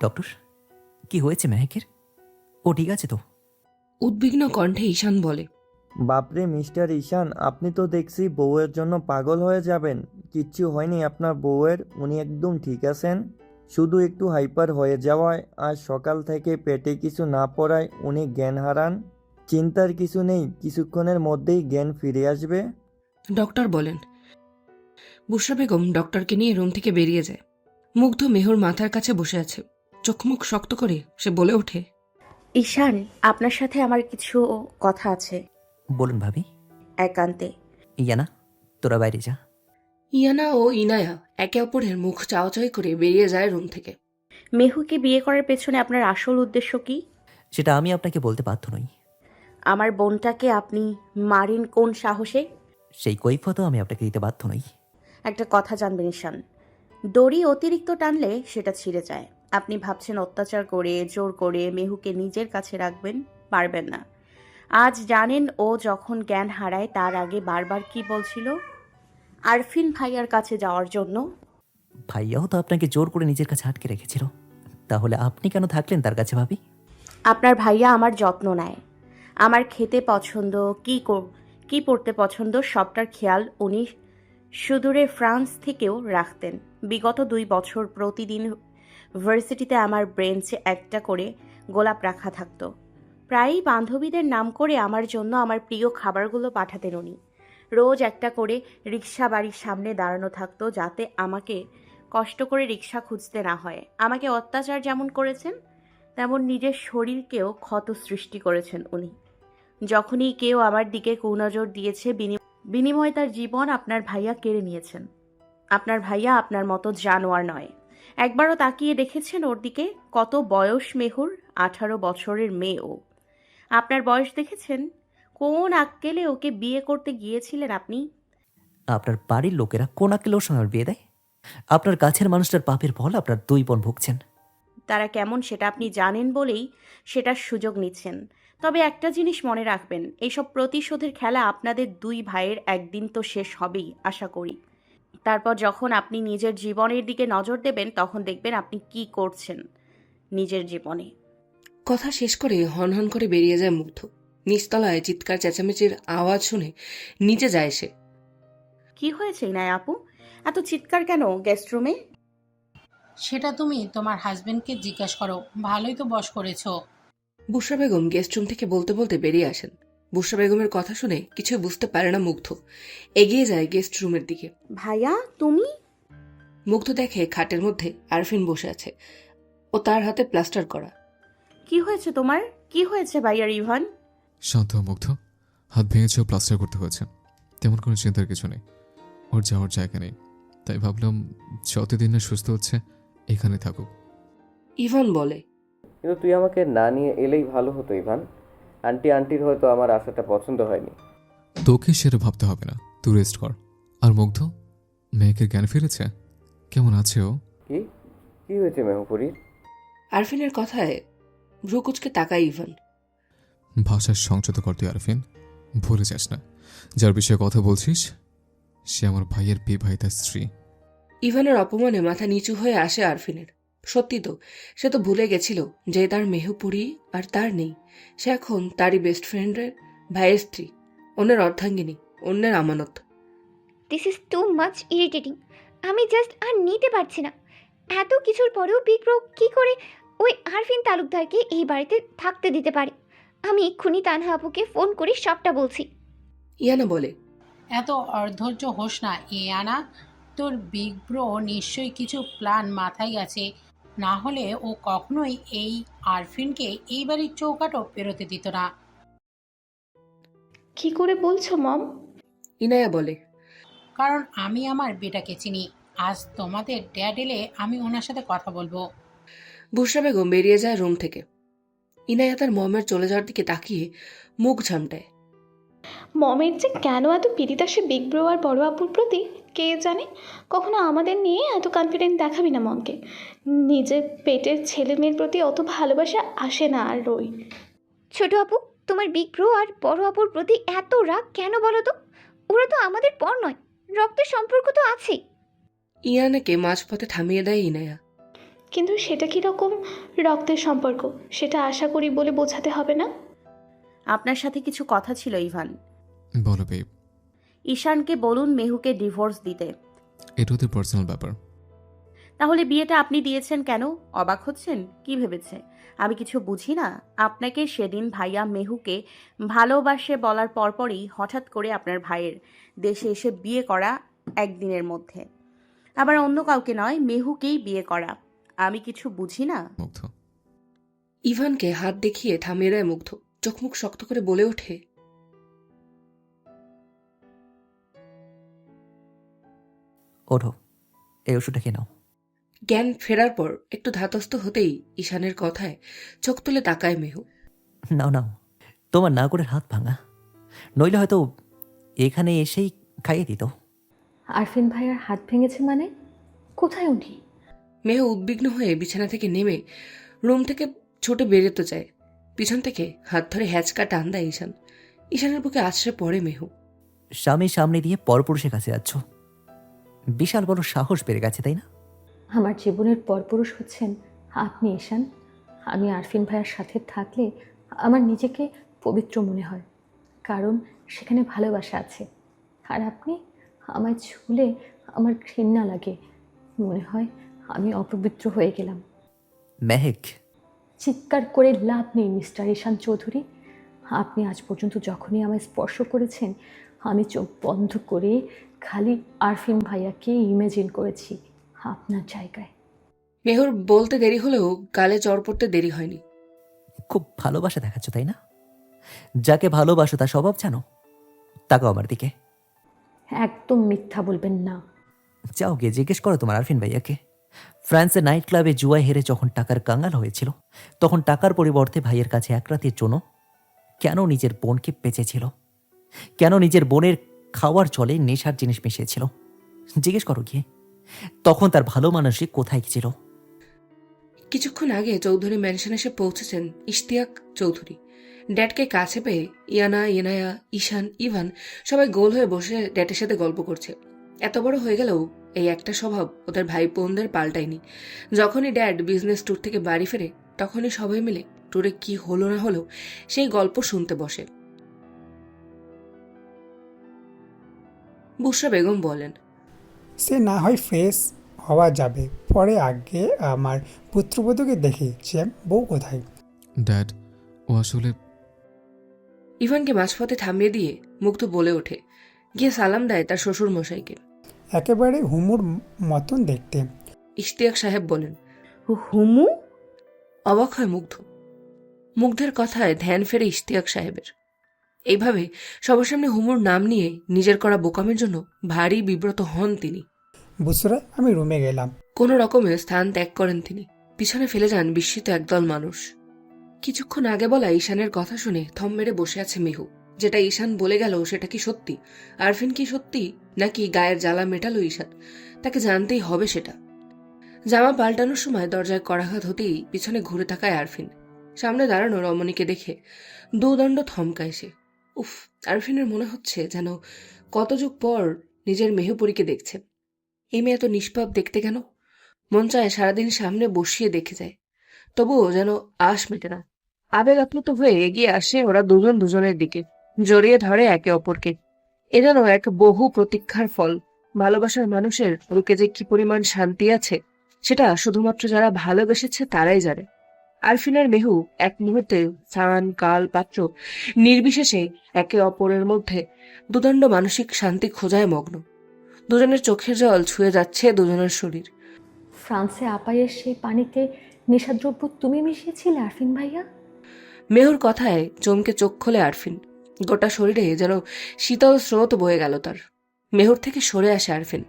Doctor, কি হয়েছে মেহেকের? ও ঠিক আছে তো? উদ্বিগ্ন কণ্ঠে ঈশান বলে। বাপরে মিস্টার ঈশান, আপনি তো দেখছি বউয়ের জন্য পাগল হয়ে যাবেন। কিচ্ছু হয়নি আপনার বউয়ের, উনি একদম ঠিক আছেন। শুধু একটু হাইপার হয়ে যাওয়ায় আর সকাল থেকে পেটে কিছু না পড়ায় উনি জ্ঞান হারান। চিন্তার কিছু নেই, কিছুক্ষণের মধ্যেই জ্ঞান ফিরে আসবে। ডক্টর বলেন। বুশরা বেগম ডক্টরকে নিয়ে রুম থেকে বেরিয়ে যায়। মুগ্ধ মেহুর মাথার কাছে বসে আছে। চোখ মুখ শক্ত করে সে বলে ওঠে, ঈশান, আপনার সাথে আমার কিছু কথা আছে বলুন ভাবি। একান্তে। ইয়ানা, তোরা বাইরে যা। ইয়ানা ও ইনায়া একে অপরের মুখ চাওয়াচাই করে বেরিয়ে যায় রুম থেকে। মেহুকে বিয়ে করার পেছনে আপনার আসল উদ্দেশ্য কি? সেটা আমি আপনাকে বলতে বাধ্য নই। আমার বোনটাকে আপনি মারেন কোন সাহসে? সেই কৈফিয়তও আমি আপনাকে দিতে বাধ্য নই। একটা কথা জানবেন ঈশান, দড়ি অতিরিক্ত টানলে সেটা ছিঁড়ে যায়। আপনি ভাবছেন অত্যাচার করে জোর করে মেহুকে নিজের কাছে রাখবেন, পারবেন না। আজ জানেন ও যখন জ্ঞান হারায় তার আগে বারবার কি বলছিল? আরফিন ভাইয়ার কাছে যাওয়ার জন্য। ভাইয়াও তো আপনাকে জোর করে নিজের কাছে আটকে রেখেছিল, তাহলে আপনি কেন থাকলেন তার কাছে ভাবি? আপনার ভাইয়া আমার যত্ন নেয়, আমার খেতে পছন্দ, কি পড়তে পছন্দ সবটার খেয়াল উনি সুদূরে ফ্রান্স থেকেও রাখতেন। বিগত 2 বছর প্রতিদিন ভার্সিটিতে আমার ব্রেঞ্চে একটা করে গোলাপ রাখা থাকতো। প্রায়ই বান্ধবীদের নাম করে আমার জন্য আমার প্রিয় খাবারগুলো পাঠাতেন উনি। রোজ একটা করে রিক্সা বাড়ির সামনে দাঁড়ানো থাকতো, যাতে আমাকে কষ্ট করে রিক্সা খুঁজতে না হয়। আমাকে অত্যাচার যেমন করেছেন, তেমন নিজের শরীরকেও ক্ষত সৃষ্টি করেছেন উনি। যখনই কেউ আমার দিকে কুনজর দিয়েছে, বিনিময়ে তার জীবন আপনার ভাইয়া কেড়ে নিয়েছেন। আপনার ভাইয়া আপনার মতো জানোয়ার নয়। একবারও তাকিয়ে দেখেছেন ওর দিকে? কত বয়স মেহুর? 18 বছরের মেয়ে ও। আপনার বয়স দেখেছেন? কোন আক্কেলে ওকে বিয়ে করতে গিয়েছিলেন আপনি? আপনার বাড়ির লোকেরা কোন আক্কেলে ওর সঙ্গে আমার বিয়ে দেয়? আপনার কাছের মানুষটার পাপের ফল আপনার 2 বোন ভুগছেন। তারা কেমন সেটা আপনি জানেন বলেই সেটার সুযোগ নিচ্ছেন। তবে একটা জিনিস মনে রাখবেন, এইসব প্রতিশোধের খেলা আপনাদের 2 ভাইয়ের একদিন তো শেষ হবেই আশা করি। তারপর যখন আপনি নিজের জীবনের দিকে নজর দেবেন, তখন দেখবেন আপনি কি করছেন নিজের জীবনে। কথা শেষ করে হনহন করে বেরিয়ে যায় মুগ্ধ। নিচতলায় চিৎকার চেঁচামেচির আওয়াজ শুনে নিচে যায় সে। কি হয়েছে ইনায়া আপু, এত চিৎকার কেন গেস্ট রুমে? সেটা তুমি তোমার হাজবেন্ডকে জিজ্ঞেস করো, ভালোই তো বশ করেছো। বুশরা বেগম গেস্ট রুম থেকে বলতে বলতে বেরিয়ে আসেন। বুশরা বেগমের কথা শুনে কিছুই বুঝতে পারে না মুগ্ধ। এগিয়ে যায় গেস্ট রুমের দিকে। ভাইয়া তুমি? মুগ্ধ দেখে খাটের মধ্যে আরফিন বসে আছে ও তার হাতে প্লাস্টার করা। কি হয়েছে তোমার? কি হয়েছে ভাইয়া রিভান? শান্ত হ মুগ্ধ, হাত ভেঙেছেও প্লাস্টার করতে হয়েছে, তেমন কোনো চিন্তার কিছু নেই। ওর যাওয়ার জায়গা নেই, তাই ভাবলাম যতদিন না সুস্থ হচ্ছে এখানে থাকুক। ইভান বলে, কিন্তু তুই আমাকে না নিয়ে এলেই ভালো হতো ইভান। আন্টির হয়তো আমার আশাটা পছন্দ হয়নি। তোকে সেটা ভাবতে হবে না, তুই রেস্ট কর। আর মুগ্ধ, মেয়েকে জ্ঞান ফিরেছে? কেমন আছে ও? কি কি হয়েছে মেহুপুরীর? আরফিনের কথায় ভ্রুকুচকে তাকায় ইভান। ভাষার সংযত কর তুই আরফিন, ভুলে যাস না যার বিষয়ে কথা বলছিস সে আমার ভাইয়ের বিবাহিতা স্ত্রী। ইভানের অপমানে মাথা নিচু হয়ে আসে আরফিনের। সত্যি তো, সে তো ভুলে গেছিল যে তার মেহুপুরি আর তার নেই। সে এখন তারই বেস্ট ফ্রেন্ডের ভাইয়ের স্ত্রী, অন্যের অর্ধাঙ্গিনী, অন্যের আমানত। This is too much irritating. আমি জাস্ট আর নিতে পারছি না। এত কিছুর পরেও বিগ ব্রো কী করে ওই আরফিন তালুকদারকে এই বাড়িতে থাকতে দিতে পারে? আমি এক্ষুনি তানহা আপুকে ফোন করে সবটা বলছি। ইয়ানা বলে, এত অধৈর্য হোস না ইয়ানা, তোর বিগ ব্রো নিশ্চয়ই কিছু প্ল্যান মাথায় আছে, না হলে ও কখনোই এই আরফিনকে এই বাড়ির চৌকাঠও পেরোতে দিত না। কি করে বলছো মম? ইনায়া বলে, কারণ আমি আমার বেটাকে চিনি। আজ তোমাদের ড্যাড এলে আমি ওনার সাথে কথা বলবো। বুশরা বেগম বেরিয়ে যায় রুম থেকে। ইনায়া তার মমের চলে যাওয়ার দিকে তাকিয়ে মুখ ঝামটায়। মমের যে কেন এত পীড়িত আসে বিগ ব্রো আর বড় আপুর প্রতি কে জানে। কখনো আমাদের নিয়ে এত কনফিডেন্ট দেখাবি না মমকে। নিজের পেটের ছেলে মেয়ের প্রতি অত ভালোবাসা আসে না আর রই। ছোট আপু, তোমার বিগ ব্রো আর বড় আপুর প্রতি এত রাগ কেন বলো তো? ওরা তো আমাদের পর নয়, রক্তের সম্পর্ক তো আছেই। ইয়ানাকে মাঝপথে থামিয়ে দেয় ইনায়া। কিন্তু সেটা কীরকম রক্তের সম্পর্ক সেটা আশা করি বলে বোঝাতে হবে না। আপনার সাথে কিছু কথা ছিল ইভান। বলো বেব। ঈশানকে বলুন মেহুকে ডিভোর্স দিতে। এটা ওদের পার্সোনাল ব্যাপার। তাহলে বিয়েটা আপনি দিয়েছেন কেন? অবাক হচ্ছেন? কি ভেবেছে আমি কিছু বুঝি না? আপনাকে সেদিন ভাইয়া মেহুকে ভালোবাসে বলার পরপরই হঠাৎ করে আপনার ভাইয়ের দেশে এসে বিয়ে করা একদিনের মধ্যে, আবার অন্য কাউকে নয়, মেহুকেই বিয়ে করা। আমি কিছু বুঝি না? মুগ্ধ। ইভানকে হাত দেখিয়ে থামিয়ে দেয় মুগ্ধ। চোখ মুখ শক্ত করে বলে ওঠে, ওঠো, এই ওষুধটা খেয়ে নাও। জ্ঞান ফেরার পর একটু ধাতস্থ হতেই ঈশানের কথায় চোখ তুলে তাকায় মেহু। নাও নাও, তোমার না করে হাত ভাঙা, নইলে হয়তো এখানে এসেই খাইয়ে দিত। আরফিন ভাইয়ার হাত ভেঙেছে মানে? কোথায় উনি? মেহু উদ্বিগ্ন হয়ে বিছানা থেকে নেমে রুম থেকে ছুটে বেরোতে চায়। পিছন থেকে হাত ধরে হ্যাচকা টান দেয় ঈশান। ঈশানের বুকে আছড়ে পড়ে মেহু। স্বামী সামনে দিয়ে পরপুরুষের কাছে যাচ্ছ, বিশাল বড় সাহস বেড়ে গেছে তাই না? আমার জীবনের পরপুরুষ হচ্ছেন আপনি ঈশান। আমি আরফিন ভাইয়ার সাথে থাকলে আমার নিজেকে পবিত্র মনে হয়, কারণ সেখানে ভালোবাসা আছে। আর আপনি আমায় ছুলে আমার ঘৃণা লাগে, মনে হয় আমি অপবিত্র হয়ে গেলাম। মেহেক, চিৎকার করে লাভ নেই মিস্টার ঈশান চৌধুরী। আপনি আজ পর্যন্ত যখনই আমায় স্পর্শ করেছেন আমি চোখ বন্ধ করে খালি আরফিন ভাইয়াকে ইমেজিন করেছি আপনার জায়গায়। মেহুর বলতে দেরি হলেও গালে চড় পড়তে দেরি হয়নি। খুব ভালোবাসা দেখাচ্ছ তাই না? যাকে ভালোবাসো তার স্বভাব জানো? তাকাও আমার দিকে। একদম মিথ্যা বলবেন না। যাও গিয়ে জিজ্ঞেস করো তোমার আরফিন ভাইয়াকে, ফ্রান্সের নাইট ক্লাবে জুয়ায় হেরে যখন টাকার কাঙ্গাল হয়েছিল, তখন টাকার পরিবর্তে ভাইয়ের কাছে এক রাতের জন্য কেন নিজের বোনকে বেঁচেছিল, কেন নিজের বোনের খাওয়ার জলে নেশার জিনিস মিশিয়েছিল। জিজ্ঞেস করো গিয়ে, তখন তার ভালো মানুষই কোথায় ছিল। কিছুক্ষণ আগে চৌধুরী ম্যানশন এসে পৌঁছেছেন ইশতিয়াক চৌধুরী। ড্যাডকে কাছে পেয়ে ইয়ানা, ইনায়া, ঈশান, ইভান সবাই গোল হয়ে বসে ড্যাডের সাথে গল্প করছে। এত বড় হয়ে গেলেও এই একটা স্বভাব ওদের ভাই বোনদের পাল্টায়নি। যখনই ড্যাড বিজনেস ট্যুর থেকে বাড়ি ফেরে তখনই সবাই মিলে ট্যুরে কি হলো না হলো সেই গল্প শুনতে বসে। বুশরা বেগম বলেন, সে না হয় ফ্রেশ হওয়া যাবে, পরে আগে আমার পুত্রবধূকে দেখি যে বউ কোথায়। ড্যাড, ও আসলে ইভানকে মাঝপথে থামিয়ে দিয়ে মুগ্ধ বলে ওঠে, গিয়ে সালাম দেয় তার শ্বশুর মশাইকে। একেবারে হুমুর মতন দেখতে। ইশতিয়াক সাহেব বলেন, হুমু? অবাক হয় মুগ্ধ। মুগ্ধের কথায় ধ্যান ফেরে ইশতিয়াক সাহেবের। এইভাবে সবার সামনে হুমুর নাম নিয়ে নিজের করা বোকামের জন্য ভারী বিব্রত হন তিনি। বুসরা, আমি রুমে গেলাম। কোনো রকমে স্থান ত্যাগ করেন তিনি। পিছনে ফেলে যান বিস্মিত একদল মানুষ। কিছুক্ষণ আগে বলা ঈশানের কথা শুনে থম মেরে বসে আছে মেহু। যেটা ঈশান বলে গেল সেটা কি সত্যি? আরফিন কি সত্যি, নাকি গায়ের জ্বালা মেটালো ঈশান? তাকে জানতেই হবে সেটা। জামা পাল্টানোর সময় দরজায় করাঘাত হতেই পিছনে ঘুরে তাকায় আরফিন। সামনে দাঁড়ানো রমণীকে দেখে দুদণ্ড থমকায় সে। উফ, আরফিনের মনে হচ্ছে যেন কত যুগ পর নিজের মেহুপুরীকে দেখছে। এই মেয়ে এত নিষ্পাপ দেখতে কেন? মন চায় সারাদিন সামনে বসিয়ে দেখে যায়, তবুও যেন আশ মেটে না। আবেগ আপ্লুত হয়ে এগিয়ে আসে ওরা দুজন দুজনের দিকে, জড়িয়ে ধরে একে অপরকে। এ যেন এক বহু প্রতীক্ষার ফল। ভালোবাসার মানুষের বুকে যে কি পরিমাণ শান্তি আছে সেটা শুধুমাত্র যারা ভালোবেসেছে তারাই জানে। আরফিনের মেহু এক মুহূর্তে স্থান, কাল, পাত্র নির্বিশেষে একে অপরের মধ্যে দুদণ্ড মানসিক শান্তি খোঁজায় মগ্ন। দুজনের চোখের জল ছুঁয়ে যাচ্ছে দুজনের শরীর। ফ্রান্সে আপাইয়ের সেই পানিতে নেশাদ্রব্য তুমি মিশিয়েছিলে আরফিন ভাইয়া? মেহুর কথায় চমকে চোখ খোলে আরফিন। গোটা শরীরে যেন শীতল স্রোত বয়ে গেল তার। মেহুর থেকে সরে আসে আরফিন।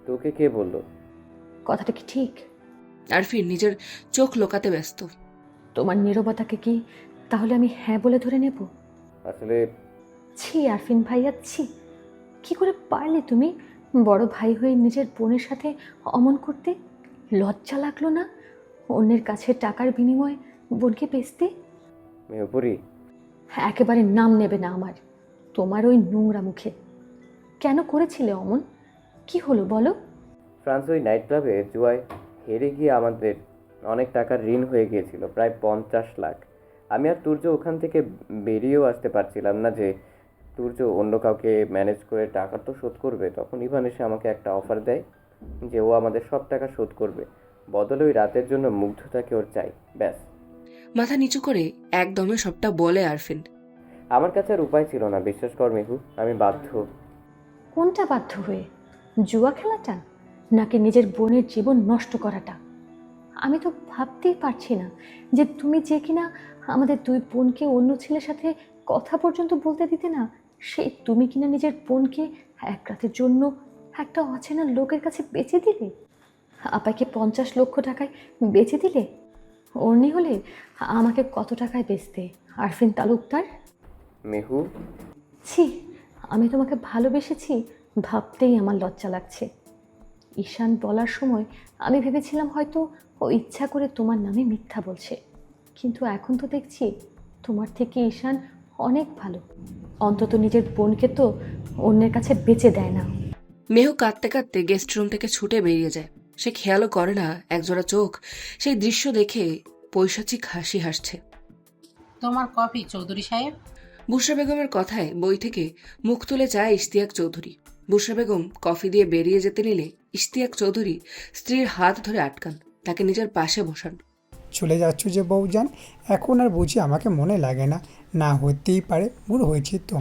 তোকে কে বললো? কথাটা কি ঠিক? আরফিন নিজের চোখ লোকাতে ব্যস্ত। তোমার নীরবতাকে কি তাহলে আমি হ্যাঁ বলে ধরে নেব? আসলে ছি আরফিন ভাইয়া, ছি। কি করে পারলে তুমি বড় ভাই হয়ে নিজের বোনের সাথে অমন করতে? লজ্জা লাগলো না অন্যের কাছে টাকার বিনিময়ে বোনকে বেচতে? মেহপুরি, একেবারে নাম নেবে না আমার তোমার ওই নোংরা মুখে। কেন করেছিলে অমন? কি হলো বলো? ফ্রান্স ওই নাইট ক্লাবে জুয়ায় হেরে গিয়ে আমাদের অনেক টাকার ঋণ হয়ে গিয়েছিল, প্রায় 50 লাখ। আমি আর তুর্য ওখান থেকে বেরিয়েও আসতে পারছিলাম না যে তুর্য অন্য কাউকে ম্যানেজ করে টাকা তো শোধ করবে। তখন ইভান এসে আমাকে একটা অফার দেয় যে ও আমাদের সব টাকা শোধ করবে, বদলে ওই রাতের জন্য মুগ্ধতাকে ওর চাই। ব্যাস। মাথা নিচু করে একদমে সবটা বলে আরফিন। আমার কাছে আর উপায় ছিল না, বিশ্বাস কর মেহু, আমি বাধ্য। কোনটা বাধ্য হয়ে? জুয়া খেলাটা নাকি নিজের বোনের জীবন নষ্ট করাটা? আমি তো ভাবতেই পারছি না যে তুমি যে কিনা আমাদের দুই বোনকে অন্য ছেলের সাথে কথা পর্যন্ত বলতে দিতে না, সেই তুমি কিনা নিজের বোনকে এক রাতের জন্য একটা অচেনা লোকের কাছে বেচে দিলে। আপাকে 50 লক্ষ টাকায় বেচে দিলে। অর্নি হলে আমাকে কত টাকায় বেচতে আরফিন তালুকদার? মেহু, ছি, আমি তোমাকে ভালোবেসেছি ভাবতেই আমার লজ্জা লাগছে। ঈশান বলার সময় আমি ভেবেছিলাম হয়তো ও ইচ্ছা করে তোমার নামে মিথ্যা বলছে, কিন্তু এখন তো দেখছি তোমার থেকে ঈশান অনেক ভালো। অন্তত নিজের বোনকে তো অন্যের কাছে বেচে দেয় না। মেহু কাঁদতে কাঁদতে গেস্ট রুম থেকে ছুটে বেরিয়ে যায়। সে খেয়ালও করে না একজোড়া চোখ সেই দৃশ্য দেখে পৈশাচিক হাসি হাসছে। তোমার কফি চৌধুরী সাহেব। বুশরা বেগমের কথায় বই থেকে মুখ তুলে চায় ইশতিয়াক চৌধুরী। বুশরা বেগম কফি দিয়ে বেরিয়ে যেতে নিলে ইশতিয়াক চৌধুরী স্ত্রীর হাত ধরে আটকান, তাকে নিজের পাশে বসান। চলে যাচ্ছ যে বউজান, এখন আর বুঝি আমাকে মনে লাগে না? না হতেই পারে, বুড়ো হয়েছি তো।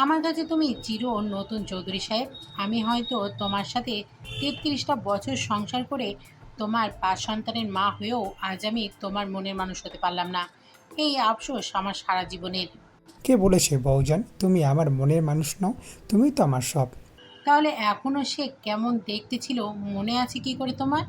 আমার কাছে তুমি চির নতুন চৌধুরী সাহেব। আমি হয়তো তোমার সাথে 33টা বছর সংসার করে তোমার 5 সন্তানের মা হয়েও আজ আমি তোমার মনের মানুষ হতে পারলাম না। এই আফসোস আমার সারা জীবনের। কে বলেছে বউজান তুমি আমার মনের মানুষ নও? তুমি তো আমার সব। তাহলে এখনো সে কেমন দেখতে ছিল মনে আছে কি করে তোমার?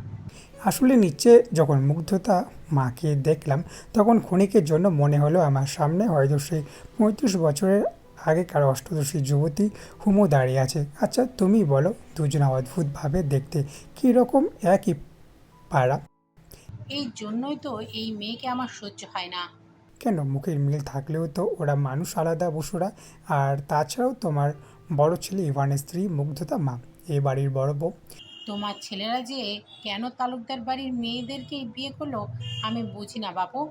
আসলে নিচে যখন মুগ্ধতা মাকে দেখলাম তখন ক্ষণিকের জন্য মনে হলো আমার সামনে হয়তো সেই 35 বছরের আগেকার অষ্টদশী যুবতী হুমো দাঁড়িয়ে আছে। আচ্ছা তুমি বলো, দুজন অদ্ভুতভাবে দেখতে কীরকম, একই পাড়া? এই জন্যই তো এই মেয়েকে আমার সহ্য হয় না। কেন, মুখের মিল থাকলেও তো ওরা মানুষ আলাদা বসুরা। আর তাছাড়াও তোমার বড় ছেলে ইভানের স্ত্রী মুগ্ধতা মা, এ বাড়ির বড় বউ। তোমার ছেলেরা যে কেন তালুকদার বাড়ির মেয়েদেরকে বিয়ে করলো আমি বুঝি না বাপু।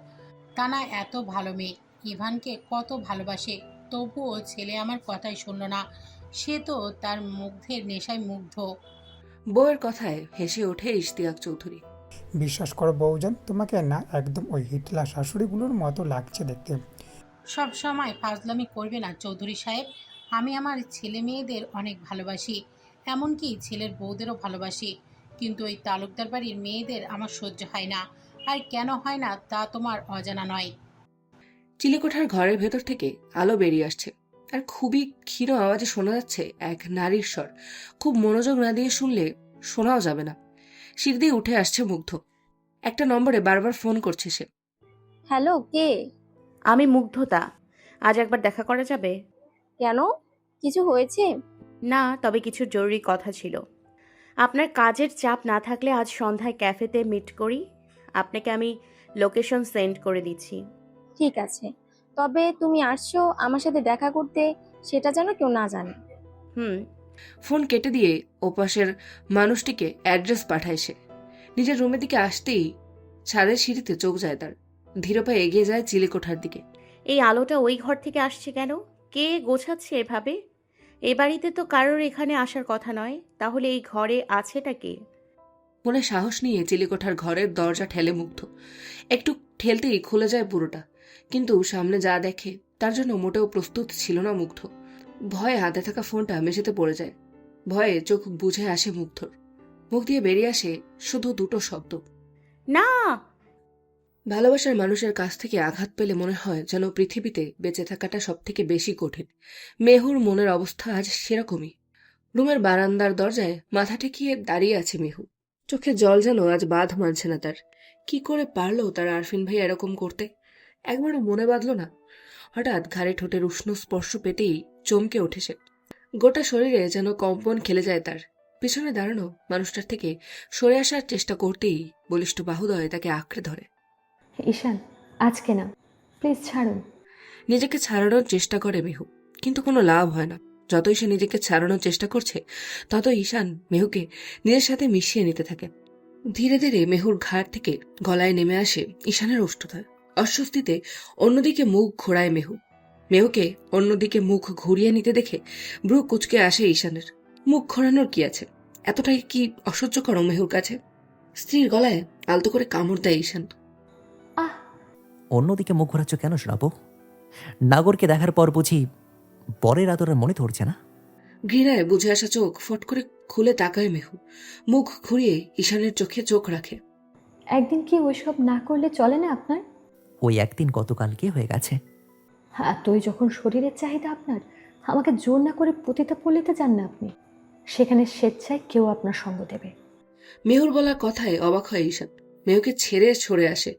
তা না এত ভালো মেয়ে, ইভানকে কত ভালোবাসে, তবুও ছেলে আমার কথাই শুনল না। সে তো তার মুগ্ধের নেশায় মুগ্ধ। বউয়ের কথায় হেসে ওঠে ইশতিয়াক চৌধুরী। বিশ্বাস করো বউজান, তোমাকে না একদম ওই হিটলার শাশুড়িগুলোর মতো লাগছে দেখতে। সব সময় ফাজলামি করবে না চৌধুরী সাহেব। আমি আমার ছেলে মেয়েদের অনেক ভালোবাসি, এমনকি ছেলের বউদেরও ভালোবাসি, কিন্তু ওই তালুকদার বাড়ির মেয়েদের আমার সহ্য হয় না। আর কেন হয় না তা তোমার অজানা নয়। চিলেকোঠার ঘরের ভেতর থেকে আলো বেরিয়ে আসছে, আর খুবই ক্ষীণ আওয়াজে শোনা যাচ্ছে এক নারীর স্বর। খুব মনোযোগ না দিয়ে শুনলে শোনাও যাবে না। সিঁড়ি দিয়ে উঠে আসছে মুগ্ধ। একটা নম্বরে বারবার ফোন করছে সে। হ্যালো, কে? আমি মুগ্ধতা। আজ একবার দেখা করা যাবে? কেন, কিছু হয়েছে? না, তবে কিছু জরুরি কথা ছিল। আপনার কাজের চাপ না থাকলে আজ সন্ধ্যায় ক্যাফেতে মিট করি। আপনাকে আমি লোকেশন সেন্ড করে দিচ্ছি। ঠিক আছে, তবে তুমি আসছো আমার সাথে দেখা করতে, সেটা যেন কেউ না জানে। হুম। ফোন কেটে দিয়ে ওপাশের মানুষটিকে অ্যাড্রেস পাঠায় সে। নিজের রুমের দিকে আসতেই ছাদের সিঁড়িতে চোখ যায় তার। ধীর পায়ে এগিয়ে যায় চিলেকোঠার দিকে। এই আলোটা ওই ঘর থেকে আসছে কেন? কে গোছাচ্ছে এভাবে? এ বাড়িতে তো কারোর এখানে আসার কথা নয়, তাহলে এই ঘরে আছেটা কে? মনে সাহস নিয়ে চিলেকোঠার ঘরের দরজা ঠেলে মুগ্ধ। একটু ঠেলতেই খুলে যায় পুরোটা, কিন্তু সামনে যা দেখে তার জন্য মোটেও প্রস্তুত ছিল না মুগ্ধ। ভয়ে হাতে থাকা ফোনটা মেঝেতে পড়ে যায়। ভয়ে চোখ বুঝে আসে মুগ্ধর। মুখ দিয়ে বেরিয়ে আসে শুধু দুটো শব্দ, না। ভালোবাসার মানুষের কাছ থেকে আঘাত পেলে মনে হয় যেন পৃথিবীতে বেঁচে থাকাটা সব থেকে বেশি কঠিন। মেহুর মনের অবস্থা আজ সেরকমই। রুমের বারান্দার দরজায় মাথা ঠেকিয়ে দাঁড়িয়ে আছে মেহু। চোখে জল যেন আজ বাঁধ মানছে না তার। কি করে পারলো তার আরফিন ভাই এরকম করতে? একবারও মনে বাঁধলো না? হঠাৎ ঘাড়ে ঠোঁটের উষ্ণ স্পর্শ পেতেই চমকে ওঠে সে। গোটা শরীরে যেন কম্পন খেলে যায় তার। পিছনে দাঁড়ানো মানুষটার থেকে সরে আসার চেষ্টা করতেই বলিষ্ঠ বাহুদয় তাকে আঁকড়ে ধরে। ঈশান, আজকে না, প্লিজ ছাড়ুন। নিজেকে ছাড়ানোর চেষ্টা করে মেহু, কিন্তু কোনো লাভ হয় না। যতই সে নিজেকে ছাড়ানোর চেষ্টা করছে ততই ঈশান মেহুকে নিজের সাথে মিশিয়ে নিতে থাকে। ধীরে ধীরে মেহুর ঘাড় থেকে গলায় নেমে আসে ঈশানের ওষ্ঠদ্বয়। অস্বস্তিতে অন্যদিকে মুখ ঘোরায় মেহু। মেহুকে অন্যদিকে মুখ ঘুরিয়ে নিতে দেখে ব্রু কুচকে আসে ঈশানের। মুখ ঘোরানোর কি আছে? এতটাই কি অসহ্যকর মেহুর কাছে? স্ত্রীর গলায় আলতো করে কামড় দেয় ঈশান। আহ অন্যদিকে মুখ ঘোরাচ্ছ কেন শোনাবো? নাগরকে দেখার পর বুঝি পরের আদরের মনে ধরছে না? ঘৃণায় বুঝে আসা চোখ ফট করে খুলে তাকায় মেহু। মুখ ঘুরিয়ে ঈশানের চোখে চোখ রাখে। একদিন কি ওইসব না করলে চলে না আপনার? ওই একদিন গতকালকে হয়ে গেছে। এতই যখন শরীরের চাহিদা আপনার, আমাকে জোর না করে পতিতা পল্লীতে যান না আপনি। সেখানে স্বেচ্ছায় কেউ আপনার সঙ্গ দেবে। মেহুর বলা কথায় অবাক হয় ঈশান। মেহুকে ছেড়ে সরে আসে।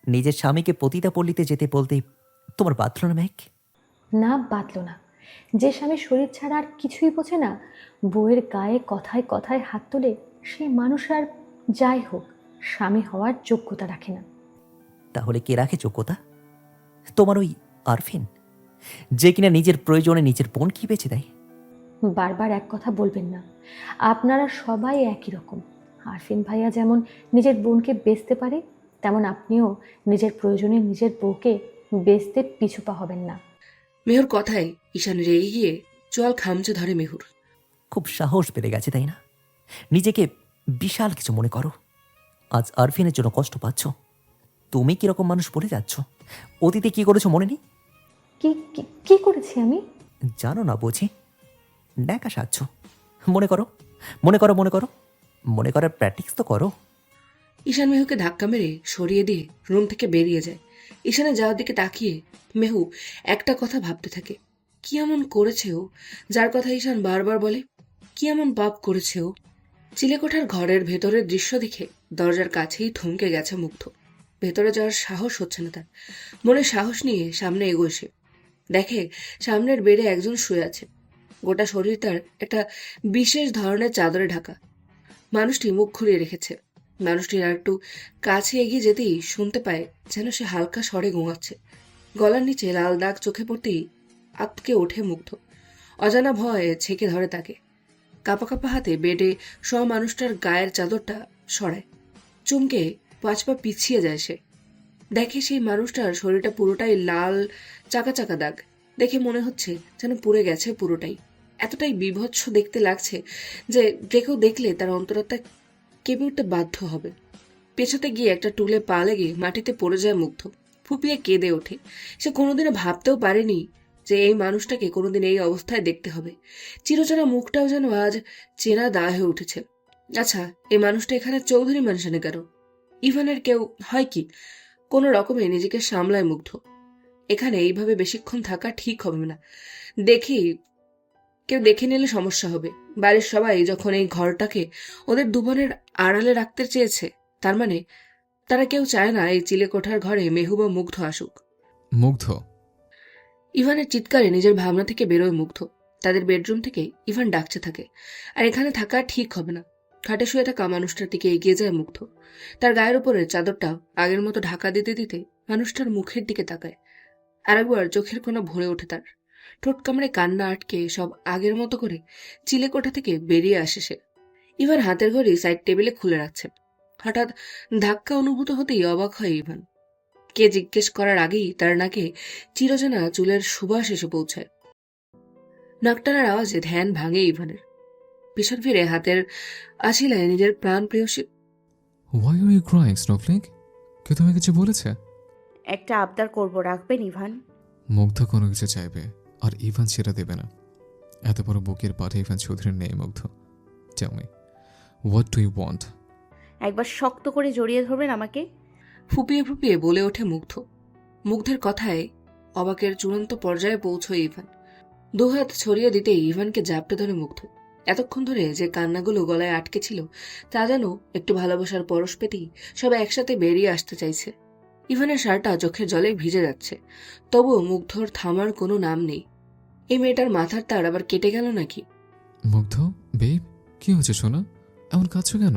নিজের স্বামীকে পতিতা পল্লীতে যেতে বলতেই তোমার বাঁধল না মেঘ? না, বাতল না। যে স্বামী শরীর ছাড়া আর কিছুই বোঝে না, বউয়ের গায়ে কথায় কথায় হাত তোলে, সেই মানুষ আর যাই হোক স্বামী হওয়ার যোগ্যতা রাখে না। তাহলে কে রাখে যোগ্যতা? তোমার ওই আরফিন, যে কিনা নিজের প্রয়োজনে নিজের বোনকে বেঁচে দেয়। বারবার এক কথা বলবেন না। আপনারা সবাই একই রকম। আরফিন ভাইয়া যেমন নিজের বোনকে বেচতে পারে, তেমন আপনিও নিজের প্রয়োজনে নিজের বউকে বেচতে পিছু পা হবেন না। মেহুর কথায় ঈশান রেগে গিয়ে চোয়াল খামচে ধরে মেহুর। খুব সাহস বেড়ে গেছে তাই না? নিজেকে বিশাল কিছু মনে করো। আজ আরফিনের জন্য কষ্ট পাচ্ছ। তুমি কিরকম মানুষ বলে যাচ্ছ? অতীতে কি করেছো মনে নেই? কি কি করেছি আমি? জানো না বুঝি? ন্যাকা সাচ্ছ। মনে করো, মনে করো, মনে করো, মনে করার প্র্যাকটিস তো করো। ঈশান মেহুকে ধাক্কা মেরে সরিয়ে দিয়ে রুম থেকে বেরিয়ে যায়। ঈশানের যাওয়ার দিকে তাকিয়ে মেহু একটা কথা ভাবতে থাকে। কি এমন করেছে ও, যার কথা ঈশান বারবার বলে? কি এমন পাপ করেছে ও? চিলেকোঠার ঘরের ভেতরের দৃশ্য দেখে দরজার কাছেই থমকে গেছে মুগ্ধ। ভেতরে যাওয়ার সাহস হচ্ছে না তার। মনে সাহস নিয়ে সামনে এগোয় সে। দেখে সামনের বেডে একজন শুয়ে আছে। গোটা শরীর তার একটা বিশেষ ধরনের চাদরে ঢাকা। মানুষটি মুখ ঘুরিয়ে রেখেছে। মানুষটির আর একটু কাছে এগিয়ে যেতেই শুনতে পায় যেন সে হালকা স্বরে গোঙাচ্ছে। গলার নিচে লাল দাগ চোখে পড়তেই আতকে ওঠে মুগ্ধ। অজানা ভয়ে ছেঁকে ধরে তাকে। কাঁপা কাঁপা হাতে বেডে শোয়া মানুষটার গায়ের চাদরটা সরায়। চমকে 5 পা পিছিয়ে যায় সে। দেখে সেই মানুষটার শরীরটা পুরোটাই লাল চাকা চাকা দাগ। দেখে মনে হচ্ছে যেন পুড়ে গেছে পুরোটাই। এতটাই বীভৎস দেখতে লাগছে যে কেউ দেখলে তার অন্তরাত্মা কেঁপে উঠতে বাধ্য হবে। পেছাতে গিয়ে একটা টুলে পা লেগে মাটিতে পড়ে যায় মুগ্ধ। ফুপিয়ে কেঁদে ওঠে। সে কোনোদিনও ভাবতেও পারেনি যে এই মানুষটাকে কোনোদিন এই অবস্থায় দেখতে হবে। চিরচেনা মুখটাও যেন আজ চেনা দায় হয়ে উঠেছে। আচ্ছা, এই মানুষটা এখানে চৌধুরী ম্যানশনে কেন? ইভানের কেউ হয় কি? কোনো রকমে নিজেকে সামলায় মুগ্ধ। এখানে এইভাবে বেশিক্ষণ থাকা ঠিক হবে না। কেউ দেখে নিলে সমস্যা হবে। বাড়ির সবাই যখন এই ঘরটাকে ওদের দুবনের আড়ালে রাখতে চেয়েছে, তার মানে তারা কেউ চায় না এই চিলেকোঠার ঘরে মেহুবা মুগ্ধ আসুক। মুগ্ধ? ইভানের চিৎকারে নিজের ভাবনা থেকে বেরোয় মুগ্ধ। তাদের বেডরুম থেকে ইভান ডাকছে থাকে। আর এখানে থাকা ঠিক হবে না। খাটে শুয়ে থাকা মানুষটার দিকে এগিয়ে যায় মুগ্ধ। তার গায়ের উপরে চাদরটা আগের মতো ঢাকা দিতে দিতে মানুষটার মুখের দিকে তাকায়। আরেকবার চোখের কোণা ভরে ওঠে তার। ঠোঁট কামড়ে কান্না আটকে সব আগের মতো করে চিলেকোঠা থেকে বেরিয়ে আসে সে। ইভান হাতের ঘড়ি সাইড টেবিলে খুলে রাখছে। হঠাৎ ধাক্কা অনুভূত হতেই অবাক হয় ইভান। কে জিজ্ঞেস করার আগেই তার নাকে চিরচেনা চুলের সুবাস এসে পৌঁছায়। নাকটানার আওয়াজে ধ্যান ভাঙে ইভানের। পিছন ফিরে হাতের আশিলায় নিজের প্রাণ প্রেয়সী। Why are you crying, Snowflake? কে তুমি কিছু বলেছে? একটা আবদার করব, রাখবেন ইভান? মুগ্ধ কোনো কিছু চাইবে আর ইভান ছেড়ে দেবে না। এত বড় বুকের পাঠে ইভান চৌধুরীর নেই মুগ্ধ। Tell me, what do you want? একবার শক্ত করে জড়িয়ে ধরবেন আমাকে? ফুপিয়ে ফুপিয়ে বলে ওঠে মুগ্ধ। মুগ্ধের কথায় অবাকের চূড়ান্ত পর্যায়ে পৌঁছয় ইভান। দুহাত ছড়িয়ে দিতেই ইভানকে জাপটে ধরে মুগ্ধ। এতক্ষণ ধরে যে কান্নাগুলো গলায় আটকে ছিল তা যেন একটু ভালোবাসার পরশ পেতেই সব একসাথে বেরিয়ে আসতে চাইছে। ইভানের শার্টটা চোখের জলে ভিজে যাচ্ছে, তবুও মুগ্ধর থামার কোনো নাম নেই। এই মেয়েটার মাথার তার আবার কেটে গেল নাকি? মুগ্ধ, বেব, কি হয়েছে সোনা? এমন কাঁদছো কেন?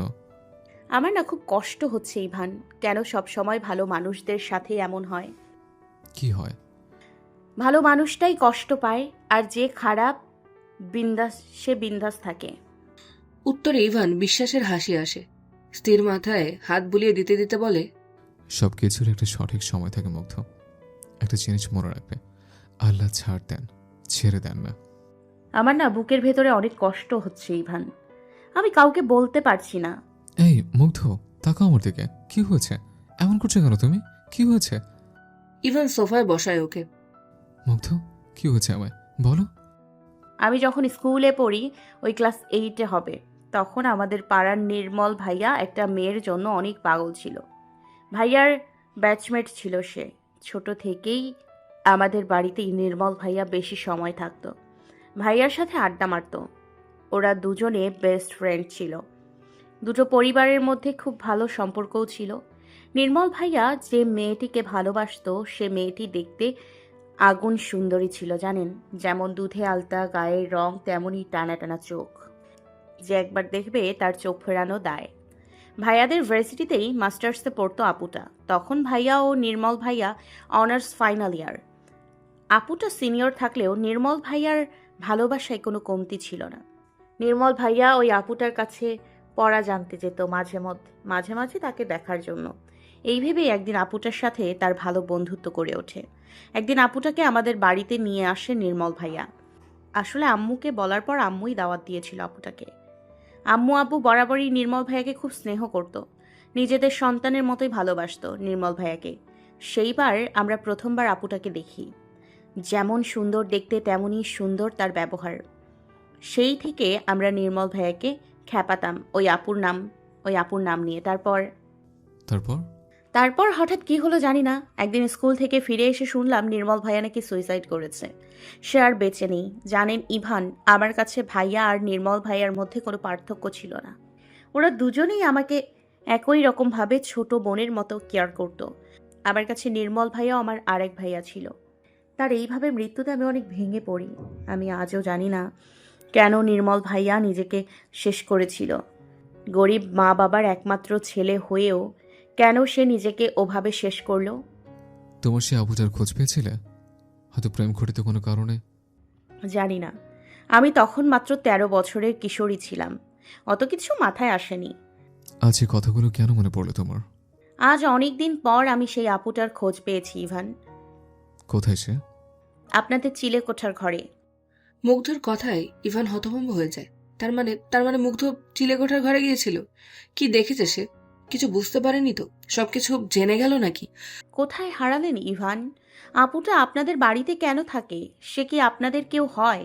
আমার না খুব কষ্ট হচ্ছে ইভান। কেন সব সময় ভালো মানুষদের সাথে এমন হয়? কি হয়? ভালো মানুষটাই কষ্ট পায়, আর যে খারাপ সে বিন্দাস থাকে। উত্তরে ইভান বিশ্বাসের হাসি আসে। স্থির মাথায় হাত বুলিয়ে দিতে দিতে বলে, সব কিছুর একটা সঠিক সময় থাকে মুগ্ধ। একটা জিনিস মনে রাখবে, আল্লাহ ছাড় দেন, ছেড়ে দেন না। আমার না বুকের ভেতরে অনেক কষ্ট হচ্ছে ইভান, আমি কাউকে বলতে পারছি না। এই মুগ্ধ, তাকাও আমার দিকে। কি হয়েছে? এমন করছো কেন তুমি? কি হয়েছে? ইভান সোফায় বসায় ওকে। মুগ্ধ, কি হয়েছে আমায় বলো। আমি যখন স্কুলে পড়ি, ওই ক্লাস 8-এ হবে, তখন আমাদের পাড়ার নির্মল ভাইয়া একটা মেয়ের জন্য অনেক পাগল ছিল। ভাইয়ার ব্যাচমেট ছিল সে। ছোট থেকেই আমাদের বাড়িতেই নির্মল ভাইয়া বেশি সময় থাকতো, ভাইয়ার সাথে আড্ডা মারতো। ওরা দুজনে বেস্ট ফ্রেন্ড ছিল। দুটো পরিবারের মধ্যে খুব ভালো সম্পর্কও ছিল। নির্মল ভাইয়া যে মেয়েটিকে ভালোবাসতো, সে মেয়েটি দেখতে আগুন সুন্দরী ছিল জানেন, যেমন দুধে আলতা গায়ের রং, তেমনই টানা টানা চোখ। যে একবার দেখবে তার চোখ ফেরানো দায়। ভাইয়াদের ভার্সিটিতেই মাস্টার্সে পড়তো আপুটা। তখন ভাইয়া ও নির্মল ভাইয়া অনার্স ফাইনাল ইয়ার। আপুটা সিনিয়র থাকলেও নির্মল ভাইয়ার ভালোবাসায় কোনো কমতি ছিল না। নির্মল ভাইয়া ওই আপুটার কাছে পড়া জানতে যেত মাঝে মাঝে তাকে দেখার জন্য। এই ভেবেই একদিন আপুটার সাথে তার ভালো বন্ধুত্ব গড়ে ওঠে। একদিন আপুটাকে আমাদের বাড়িতে নিয়ে আসে নির্মল ভাইয়া। আসলে আম্মুকে বলার পর আম্মুই দাওয়াত দিয়েছিল আপুটাকে। আম্মু আব্বু বরাবরই নির্মল ভাইয়াকে খুব স্নেহ করত, নিজেদের সন্তানের মতোই ভালোবাসতো নির্মল ভাইয়াকে। সেইবার আমরা প্রথমবার আপুটাকে দেখি। যেমন সুন্দর দেখতে, তেমনই সুন্দর তার ব্যবহার। সেই থেকে আমরা নির্মল ভাইয়াকে খ্যাপাতাম ওই আপুর নাম নিয়ে। তারপর হঠাৎ কি হলো জানি না, একদিন স্কুল থেকে ফিরে এসে শুনলাম নির্মল ভাইয়া নাকি সুইসাইড করেছে। সে আর বেঁচে নেই। জানেন ইভান, আমার কাছে ভাইয়া আর নির্মল ভাইয়ার মধ্যে কোনো পার্থক্য ছিল না। ওরা দুজনেই আমাকে একই রকমভাবে ছোট বোনের মতো কেয়ার করত। আমার কাছে নির্মল ভাইয়াও আমার আরেক ভাইয়া ছিল। তার এইভাবে মৃত্যুতে আমি অনেক ভেঙে পড়ি। আমি আজও জানি না কেন নির্মল ভাইয়া নিজেকে শেষ করেছিল। গরিব মা বাবার একমাত্র ছেলে হয়েও কেন সে নিজেকে ওভাবে শেষ করলো? তোমার সে আবুটার খোঁজ পেয়েছিলে? হয়তো প্রেম ঘটিত কোনো কারণে। জানি না, আমি তখন মাত্র 13 বছরের কিশোরী ছিলাম, অত কিছু মাথায় আসেনি। আজ এই কথাগুলো কেন মনে পড়লো তোমার? আজ অনেক দিন পর আমি সেই আপুটার খোঁজ পেয়েছি ইভান। কোথায় সে? আপনাদের চিলেকোঠার ঘরে। মুগ্ধর কথায় ইভান হতভম্ব হয়ে যায়। তার মানে মুগ্ধ চিলেকোঠার ঘরে গিয়েছিল? কি দেখেছে সে? কিছু বুঝতে পারেনি তো? সবকিছু জেনে গেল নাকি? কোথায় হারালেন ইভান? আপুটা আপনাদের বাড়িতে কেন থাকে? সে কি আপনাদের কেউ হয়?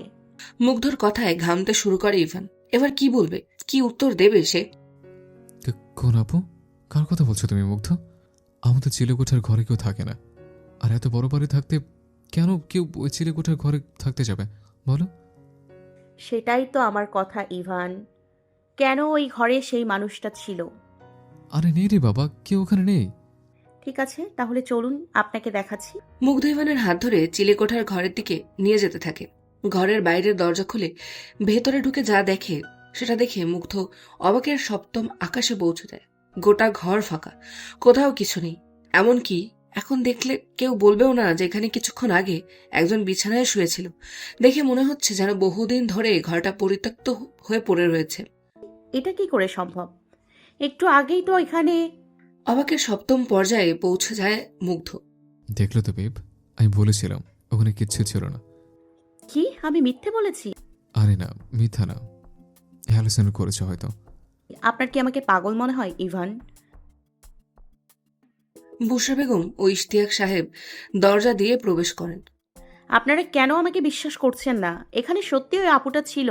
মুগ্ধর কথায় ঘামতে শুরু করে ইভান। এবার কি বলবে, কি উত্তর দেবে সে? কোন আপু? কার কথা বলছো তুমি মুগ্ধ? আমাদের চিলেকোঠার ঘরে কেউ থাকে না। আর এত বড় বাড়ি থাকতে কেন কেউ ওই চিলেকোঠার ঘরে থাকতে যাবে বলো? সেটাই তো আমার কথা ইভান, কেন ওই ঘরে সেই মানুষটা ছিল? আরে নেই রে বাবা, কেউ ওখানে নেই। ঠিক আছে, তাহলে চলুন আপনাকে দেখাচ্ছি। মুগ্ধ ইভানের হাত ধরে চিলেকোঠার ঘরের দিকে নিয়ে যেতে থাকে। ঘরের বাইরের দরজা খুলে ভেতরে ঢুকে যা দেখে সেটা দেখে মুগ্ধ অবাকের সপ্তম আকাশে পৌঁছে যায়। গোটা ঘর ফাঁকা, কোথাও কিছু নেই। এমনকি এখন দেখলে কেউ বলবেও না যে এখানে কিছুক্ষণ আগে একজন বিছানায় শুয়েছিল। দেখে মনে হচ্ছে যেন বহুদিন ধরে ঘরটা পরিত্যক্ত হয়ে পড়ে রয়েছে। এটা কি করে সম্ভব? একটু আগেই তো এখানে। অবাকের সপ্তম পর্যায়ে পৌঁছে যায় মুগ্ধ। দেখলো তো বেব, আমি বলেছিলাম ওখানে কিচ্ছু ছিল না। কি আমি মিথ্যে বলেছি? আরে না, মিথ্যা না, হ্যালুসিনেট করেছে হয়তো। আপনার কি আমাকে পাগল মনে হয় ইভান? বুশরা বেগম ও ইশতিয়াক সাহেব দরজা দিয়ে প্রবেশ করেন। আপনারা কেন আমাকে বিশ্বাস করছেন না? এখানে সত্যি ওই আপুটা ছিল।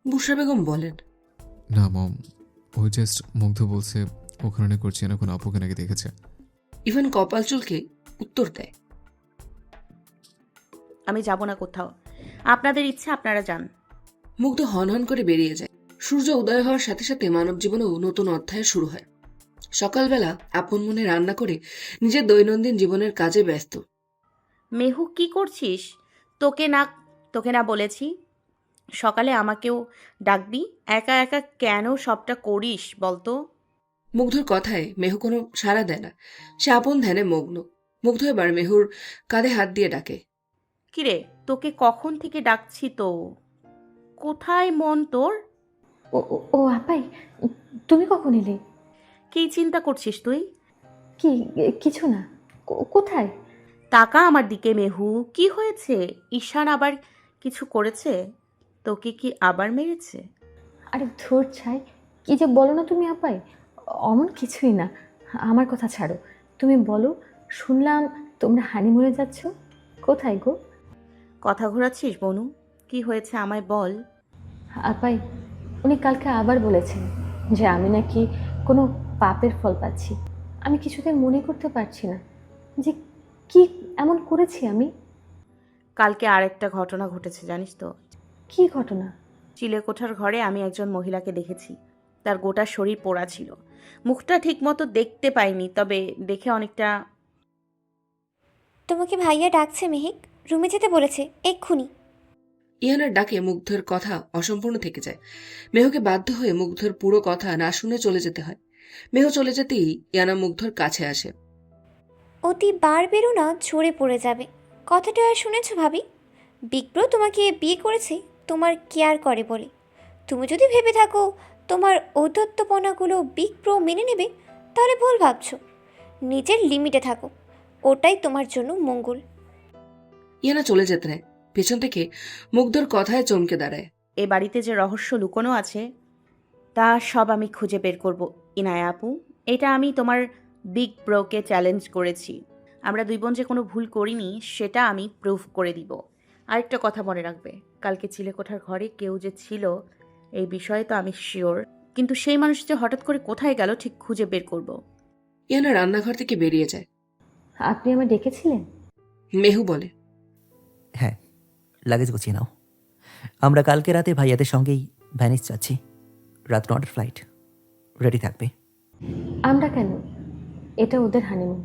বুশরা বেগম বলেন, না মম, ওই জাস্ট মুগ্ধ বলছে ওখানে করছি না, কোনো আপুকে নাকি দেখেছে। ইভান কপাল চুলকে উত্তর দেয়, আমি যাব না কোথাও, আপনাদের ইচ্ছে আপনারা যান। মুগ্ধ হনহন করে বেরিয়ে যায়। সূর্য উদয় হওয়ার সাথে সাথে মানব জীবনেও নতুন অধ্যায় শুরু হয়। সকালবেলা আপন মনে রান্না করে নিজের দৈনন্দিন জীবনের কাজে ব্যস্ত। মেহু কি করছিস? তোকে না বলেছি সকালে আমাকেও ডাকবি? একা একা কেন সবটা করিস বলতো? মুগ্ধর কথায় মেহু কোনো সাড়া দেয় না। সে আপন ধ্যানে মগ্ন। মুগ্ধ এবার মেহুর কাঁধে হাত দিয়ে ডাকে, কিরে, তোকে কখন থেকে ডাকছি তো, কোথায় মন তোর? ও আপাই, তুমি কখন এলে? কী চিন্তা করছিস তুই? কি? কিছু না। কোথায়? তাকা আমার দিকে মেহু, কি হয়েছে? ঈশান আবার কিছু করেছে? তোকে কি আবার মেরেছে? আরে ধুর ছাই, কি যে বলো না তুমি আপাই। অমন কিছুই না, আমার কথা ছাড়ো। তুমি বলো, শুনলাম তোমরা হানিমুনে যাচ্ছ। কোথায় গো? কথা ঘোরাচ্ছিস বনু? কি হয়েছে আমায় বল। আপাই, উনি কালকে আবার বলেছেন যে আমি নাকি কোনো পাপের ফল পাচ্ছি। আমি কিছুতেই মনে করতে পারছি না যে কি এমন করেছি আমি। কালকে আরেকটা ঘটনা ঘটেছে জানিস তো? কি ঘটনা? চিলেকোঠার ঘরে আমি একজন মহিলাকে দেখেছি। তার গোটা শরীর পোড়া ছিল। মুখটা ঠিকমতো দেখতে পাইনি, তবে দেখে অনেকটা। তোমাকে ভাইয়া ডাকছে মেহেক, রুমে যেতে বলেছে এক্ষুনি। ইহানার ডাকে মুগ্ধের কথা অসম্পূর্ণ থেকে যায়। মেহুকে বাধ্য হয়ে মুগ্ধের পুরো কথা না শুনে চলে যেতে হয়। মেহু চলে যেতেই ইয়ানা মুগ্ধর কাছে আসে। অতি বার বেরো না, ঝরে পড়ে যাবে। কথাটা শুনেছ ভাবি? বিগ ব্রো তোমাকে বিয়ে করেছে তোমার কেয়ার করে বলে। তুমি যদি ভেবে থাকো তোমার ঔদ্ধত্যপনাগুলো বিগ ব্রো মেনে নেবে, তাহলে ভুল ভাবছো। নিজের লিমিটে থাকো, ওটাই তোমার জন্য মঙ্গল। ইয়ানা চলে যেতে নেয়। পেছন থেকে মুগ্ধর কথায় চমকে দাঁড়ায়। এ বাড়িতে যে রহস্য লুকোনো আছে তা সব আমি খুঁজে বের করব ইনায়া আপু। এটা আমি তোমার বিগ ব্রোকে চ্যালেঞ্জ করেছি। আমরা দুই বোন যে কোনো ভুল করিনি সেটা আমি প্রুভ করে দিব। আরেকটা কথা মনে রাখবে, কালকে চিলেকোঠার ঘরে কেউ যে ছিল এই বিষয়ে তো আমি শিওর, কিন্তু সেই মানুষ যে হঠাৎ করে কোথায় গেল ঠিক খুঁজে বের করব। ইয়ানা রান্নাঘর থেকে বেরিয়ে যায়। আপনি আমায় ডেকেছিলেন? মেহু বলে, হ্যাঁ, লাগেজ গুছিয়ে নাও। আমরা কালকে রাতে ভাইয়াদের সঙ্গেই ভ্যানিস যাচ্ছি। রাত 9টার ফ্লাইট। রেডি থাকবে। আমরা কেন? এটা ওদের হানিমুন।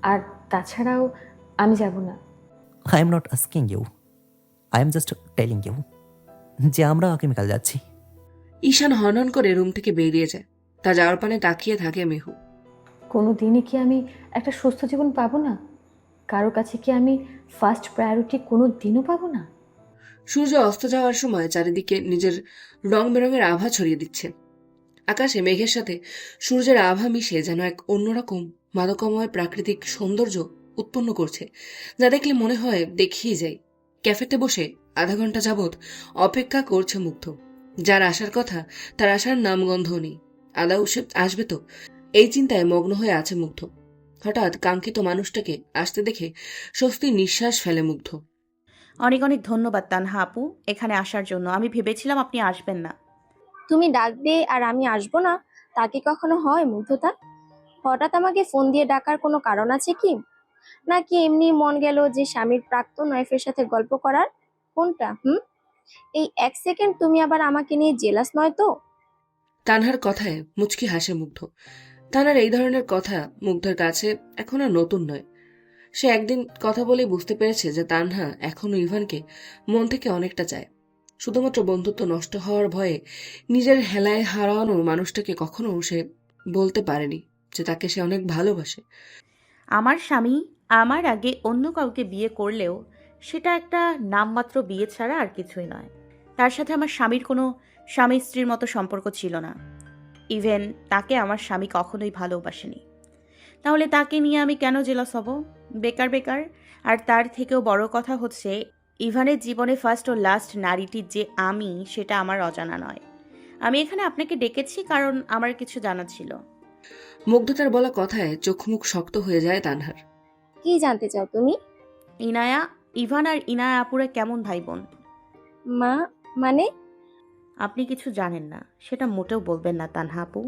আর তাছাড়াও আমি যাব না। I am not asking you, I am just telling you যে আমরা আগামীকাল যাচ্ছি। ঈশান হনহন করে রুম থেকে বেরিয়ে যায়। তা যাওয়ার পানে তাকিয়ে থাকে মেহু। কোনো দিনই কি আমি একটা সুস্থ জীবন পাবো না? কারো কাছে কি আমি ফার্স্ট প্রায়োরিটি কোনো দিনও পাবো না? সূর্য অস্ত যাওয়ার সময় চারিদিকে নিজের রং বেরঙের আভা ছড়িয়ে দিচ্ছে। আকাশে মেঘের সাথে সূর্যের আভা মিশে যেন এক অন্যরকম মাদকময় প্রাকৃতিক সৌন্দর্য উৎপন্ন করছে, যা দেখলে মনে হয় দেখিয়ে যাই। ক্যাফেতে বসে আধা ঘন্টা যাবৎ অপেক্ষা করছে মুগ্ধ। যার আসার কথা তার আসার নামগন্ধও নেই। আদৌ সে আসবে তো, এই চিন্তায় মগ্ন হয়ে আছে মুগ্ধ। হঠাৎ কাঙ্ক্ষিত মানুষটাকে আসতে দেখে স্বস্তির নিঃশ্বাস ফেলে মুগ্ধ। অনেক অনেক ধন্যবাদ তানহা আপু এখানে আসার জন্য। আমি ভেবেছিলাম আপনি আসবেন না। তুমি ডাকবে আর আমি আসবো না, তা কি কখনো হয় মুগ্ধতা? হঠাৎ আমাকে ফোন দিয়ে ডাকার কোনো কারণ আছে কি? নাকি এমনি মন গেল যে স্বামীর প্রাক্তন ওয়াইফের সাথে গল্প করার? কোনটা? এই 1 সেকেন্ড তুমি আবার আমাকে নিয়ে জেলাস নয় তো? তানহার কথায় মুচকি হাসে মুগ্ধ। তানহার এই ধরনের কথা মুগ্ধের কাছে এখন আর নতুন নয়। সে একদিন কথা বলেই বুঝতে পেরেছে যে তানহা এখনো ইভানকে মন থেকে অনেকটা চায়। শুধুমাত্র বন্ধুত্ব নষ্ট হওয়ার ভয়ে নিজের হেলায় হারানো মানুষটাকে কখনো সে বলতে পারেনি যে তাকে সে অনেক ভালোবাসে। আমার স্বামী আমার আগে অন্য কাউকে বিয়ে করলেও সেটা একটা নামমাত্র বিয়ে ছাড়া আর কিছুই নয়। তার সাথে আমার স্বামীর কোনো স্বামী স্ত্রীর মতো সম্পর্ক ছিল না। ইভেন তাকে আমার স্বামী কখনোই ভালোবাসেনি। তাহলে তাকে নিয়ে আমি কেন জেলাস হব? বেকার বেকার। আর তার থেকেও বড় কথা হচ্ছে, ইভানের জীবনে ফার্স্ট ও লাস্ট নারীটি যে আমি সেটা আমার অজানা নয়। আমি এখানে আপনাকে ডেকেছি কারণ আমার কিছু জানা ছিল। মুগ্ধতার বলা কথায় চোখ মুখ শক্ত হয়ে যায় তানহার। কি জানতে চাও তুমি? ইনায়া, ইভান আর ইনায়া আপুরা কেমন ভাই বোন? মা, মানে? আপনি কিছু জানেন না সেটা মোটেও বলবেন না তানহা আপু।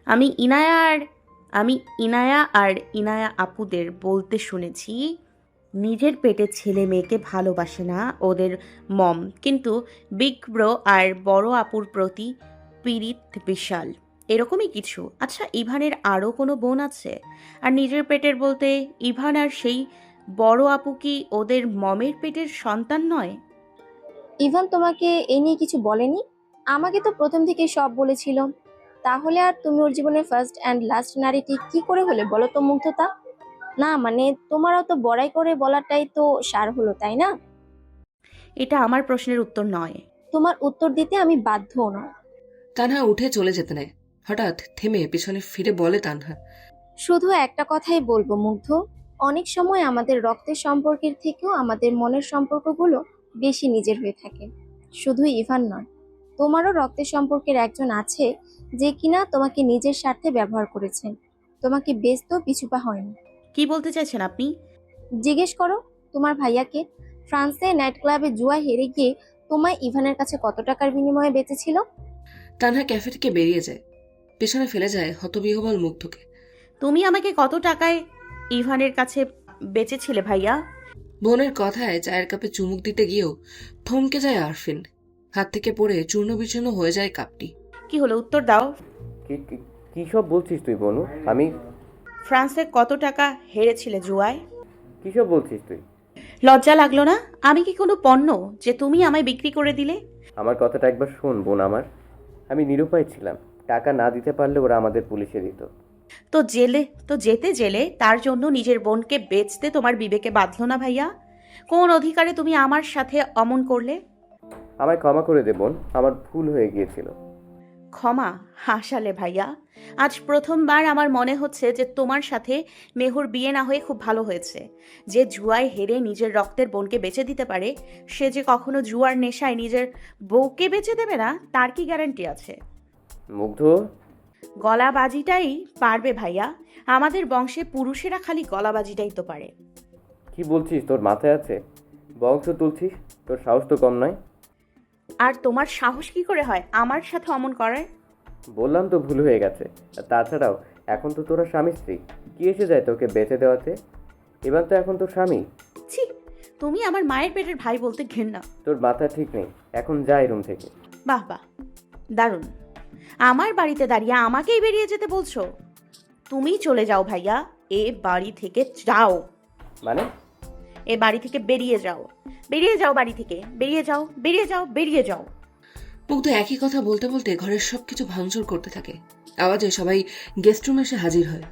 আমি ইনায়া আর ইনায়া আপুদের বলতে শুনেছি নিজের পেটের ছেলে মেয়েকে ভালোবাসে না ওদের মম, কিন্তু বিগ ব্রো আর বড় আপুর প্রতি পীড়িত বিশাল, এরকমই কিছু। আচ্ছা, ইভানের আরও কোনো বোন আছে? আর নিজের পেটের বলতে ইভান আর সেই বড় আপু কি ওদের মমের পেটের সন্তান নয়? ইভান তোমাকে এ নিয়ে কিছু বলেনি? আমাকে তো প্রথম থেকে সব বলেছিল। তাহলে আর তুমি ওর জীবনের ফার্স্ট অ্যান্ড লাস্ট নারীটি কি করে হলে বলো তো মুগ্ধতা? না মানে তোমারও তো বড়াই করে বলাটাই তো সার হলো, তাই না? এটা আমার প্রশ্নের উত্তর নয়। তোমার উত্তর দিতে আমি বাধ্যও নয়। তানহা উঠে চলে যেতে নেয়। হঠাৎ থেমে পিছনে ফিরে বলে তানহা, শুধু একটা কথাই বলবো মুগ্ধ, অনেক সময় আমাদের রক্তের সম্পর্কের থেকেও আমাদের মনের সম্পর্কগুলো বেশি নিজের হয়ে থাকে। শুধু ইভান নয়, তোমারও রক্তের সম্পর্কের একজন আছে যে কিনা তোমাকে নিজের স্বার্থে ব্যবহার করেছে, তোমাকে বেচতেও পিছুপা হয়নি। কি বলতে চাইছেন আপনি? জিজ্ঞেস করো তোমার ভাইয়াকে, ফ্রান্সে নাইট ক্লাবে জুয়া হেরে গিয়ে তোমায় ইভানের কাছে কত টাকার বিনিময়ে বেঁচেছিল। তানহা ক্যাফে থেকে বেরিয়ে যায়, পেছনে ফেলে যায় হতবিহ্বল মুগ্ধকে। তুমি আমাকে কত টাকায় ইভানের কাছে বেচেছিলে ভাইয়া? বোনের কথায় চায়ের কাপে চুমুক দিতে গিয়েও থমকে যায় আরফিন। হাত থেকে পড়ে চূর্ণ বিচূর্ণ হয়ে যায় কাপটি। কি হলো, উত্তর দাও। কি সব বলছিস তুই বনু? আমি ফ্রান্সে কত টাকা হেরেছিলে জুয়ায়? কি সব বলছিস তুই? লজ্জা লাগলো না? আমি কি কোনো পণ্য যে তুমি আমায় বিক্রি করে দিলে? আমার কথাটা একবার শোন বোন আমার। আমি নিরুপায় ছিলাম, টাকা না দিতে পারলে ওরা আমাদের পুলিশে দিত। যেতে জেলে তার জন্য নিজের বোনকে বেচতে তোমার বিবেকে বাঁধলো না ভাইয়া? কোন অধিকারে তুমি আমার সাথে অমন করলে? আমায় ক্ষমা করে দে বোন, আমার ভুল হয়ে গিয়েছিল। ক্ষমা হাসালে ভাইয়া। আজ প্রথমবার আমার মনে হচ্ছে যে তোমার সাথে মেহুর বিয়ে না হয়ে খুব ভালো হয়েছে। যে জুয়ায় হেরে নিজের রক্তের বোনকে বেচে দিতে পারে, সে যে কখনো জুয়ার নেশায় নিজের বউকে বেচে দেবে না তার কি গ্যারান্টি আছে? মুগ্ধ, গলাবাজিটাই পারবে ভাইয়া। আমাদের বংশে পুরুষেরা খালি গলাবাজিটাই তো পারে। কি বলছিস? তোর মাথায় আছে? বংশ তুলছিস? তোর সাহস তো কম নয়। আর তোমার সাহস কি করে হয় আমার সাথে অমন করার? বললাম তো ভুল হয়ে গেছে। আর তাছাড়াও এখন তো তোরা স্বামী স্ত্রী, কি এসে যায় তোকে বেঁচে দেওয়াতে? এবার তো এখন তোর স্বামী। ছি, তুমি আমার মায়ের পেটের ভাই বলতে ঘেন্না। তোর মাথা ঠিক নেই, এখন যাই রুম থেকে। বাহ বাহ, দারুণ। আমার বাড়িতে দাঁড়িয়ে আমাকেই বেরিয়ে যেতে বলছো? তুমি চলে যাও ভাইয়া, এ বাড়ি থেকে যাও। মানে? এ বাড়ি থেকে বেরিয়ে যাও, বেরিয়ে যাও বাড়ি থেকে, বেরিয়ে যাও, বেরিয়ে যাও, বেরিয়ে যাও। মুগ্ধ একই কথা বলতে বলতে ঘরের সবকিছু ভাঙচুর করতে থাকে। আওয়াজে সবাই গেস্ট রুমে এসে হাজির হয়।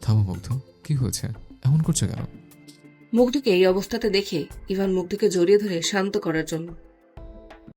থামো মুগ্ধ, কি হয়েছে? এমন করছো কেন? মুগ্ধকে এই অবস্থাতে দেখে ইভান মুগ্ধকে জড়িয়ে ধরে শান্ত করার জন্য